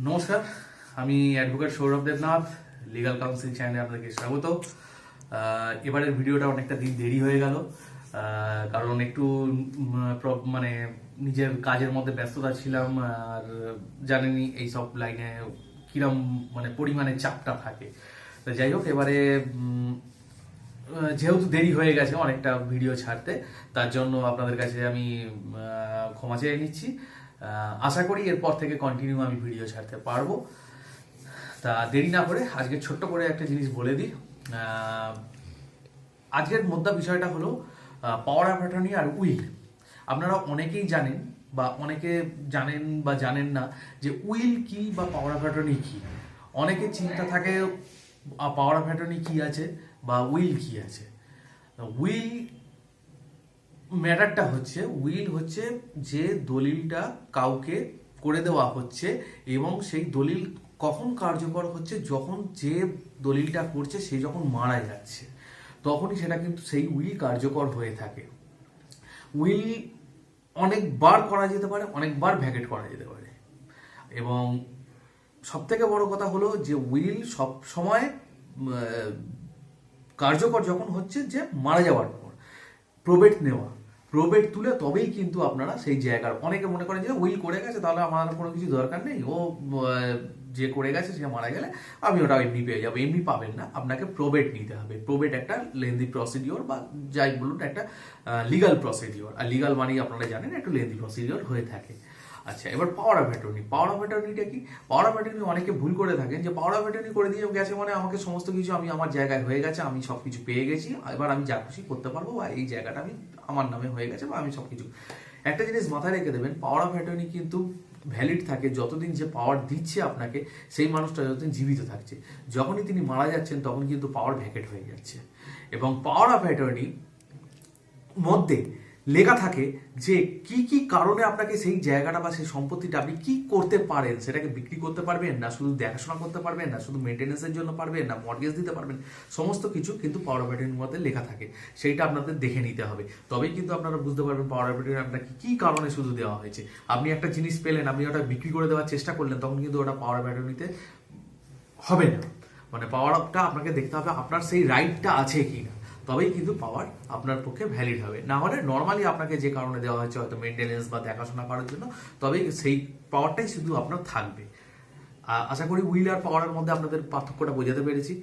নমস্কার, আমি advocate Sourav Debnath, legal council চ্যানেলে আপনাকে স্বাগত। এবারের ভিডিওটা অনেকটা দিন দেরি হয়ে গেল, কারণ একটু মানে নিজের কাজের মধ্যে ব্যস্ততা ছিলাম। আর জানেনই এইসব লাইনে কিরম মানে পরিমাণে চাপটা থাকে। তো যাই হোক, এবারে যেহেতু দেরি হয়ে গেছে অনেকটা ভিডিও ছাড়তে, তার জন্য আপনাদের কাছে আমি ক্ষমা চেয়ে নিচ্ছি। আশা করি এরপর থেকে কন্টিনিউ আমি ভিডিও ছাড়তে পারবো। তা দেরি না করে আজকে ছোট্ট করে একটা জিনিস বলে দিই। আজকের মুদ্রা বিষয়টা হলো পাওয়ার অফ অ্যাটর্নি আর উইল। আপনারা অনেকেই জানেন বা অনেকে জানেন বা জানেন না যে উইল কি বা পাওয়ার অফ অ্যাটর্নি কি। অনেকের চিন্তা থাকে পাওয়ার অফ অ্যাটর্নি কি আছে বা উইল কি আছে। উইল ম্যাটারটা হচ্ছে, উইল হচ্ছে যে দলিলটা কাউকে করে দেওয়া হচ্ছে এবং সেই দলিল কখন কার্যকর হচ্ছে, যখন যে দলিলটা করছে সে যখন মারা যাচ্ছে তখনই সেটা কিন্তু সেই উইল কার্যকর হয়ে থাকে। উইল অনেকবার করা যেতে পারে, অনেকবার ভ্যাকেট করা যেতে পারে, এবং সব থেকে বড় কথা হলো যে উইল সব সময় কার্যকর যখন হচ্ছে যে মারা যাওয়ার পর প্রবেট নেওয়া, প্রবেট তুলে তবেই কিন্তু আপনারা সেই জায়গার, অনেকে মনে করেন যে উইল করে গেছে তাহলে আমার কোনো কিছু দরকার নেই, ও যে করে গেছে সে মারা গেলে আমি ওটা এমনি পেয়ে যাবো। এমনি পাবেন না, আপনাকে প্রবেট নিতে হবে। প্রবেট একটা লেন্দি প্রসিডিওর বা যাই বলুন একটা লিগাল প্রসিডিওর, আর লিগাল মানেই আপনারা জানেন একটু লেন্দি প্রসিডিওর হয়ে থাকে। আচ্ছা, এবার power of attorney. Power of অ্যাটর্নিটা কি? পাওয়ার অফ অ্যাটর্নি অনেকে ভুল করে থাকেন যে পাওয়ার অফ অ্যাটর্নি করে দিয়ে গেছে মানে আমাকে সমস্ত কিছু, আমি আমার জায়গায় হয়ে গেছে, আমি সব কিছু পেয়ে গেছি, এবার আমি যা খুশি করতে পারবো বা এই জায়গাটা আমি আমার নামে হয়ে গেছে বা আমি সব কিছু। একটা জিনিস মাথায় রেখে দেবেন, পাওয়ার অফ অ্যাটর্নি কিন্তু ভ্যালিড থাকে যতদিন যে পাওয়ার দিচ্ছে আপনাকে সেই মানুষটা যতদিন জীবিত থাকছে। যখনই তিনি মারা যাচ্ছেন তখন কিন্তু পাওয়ার ভ্যাকেট হয়ে যাচ্ছে। এবং পাওয়ার অফ অ্যাটর্নি মধ্যে লেখা থাকে যে কি কি কারণে আপনাকে সেই জায়গাটা বা সেই সম্পত্তিটা আপনি কি করতে পারেন। সেটাকে বিক্রি করতে পারবেন, না শুধু দেখাশোনা করতে পারবেন, না শুধু মেনটেন্যান্সের জন্য পারবেন, না মর্গেজ দিতে পারবেন, সমস্ত কিছু কিন্তু পাওয়ার অফ অ্যাটর্নির মধ্যে লেখা থাকে। সেইটা আপনাদের দেখে নিতে হবে, তবেই কিন্তু আপনারা বুঝতে পারবেন পাওয়ার অফ অ্যাটর্নি আপনাকে কি কারণে শুধু দেওয়া হয়েছে। আপনি একটা জিনিস পেলেন, আপনি ওটা বিক্রি করে দেওয়ার চেষ্টা করলেন, তখন কিন্তু ওটা পাওয়ার অফ অ্যাটর্নিতে হবে না। মানে পাওয়ার অফটা আপনাকে দেখতে হবে আপনার সেই রাইটটা আছে কি না, তবেই কিন্তু পাওয়ার আপনার পক্ষে ভ্যালিড হবে। না হলে নর্মালি আপনাকে যে কারণে দেওয়া হয়েছে, হয়তো মেনটেনেন্স বা দেখাশোনা করার জন্য, তবেই সেই পাওয়ারটাই শুধু আপনার থাকবে। আশা করি উইল আর পাওয়ারের মধ্যে আপনাদের পার্থক্যটা বোঝাতে পেরেছি।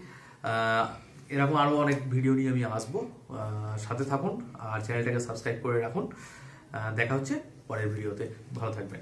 এরকম আরও অনেক ভিডিও নিয়ে আমি আসবো, সাথে থাকুন আর চ্যানেলটাকে সাবস্ক্রাইব করে রাখুন। দেখা হচ্ছে পরের ভিডিওতে, ভালো থাকবেন।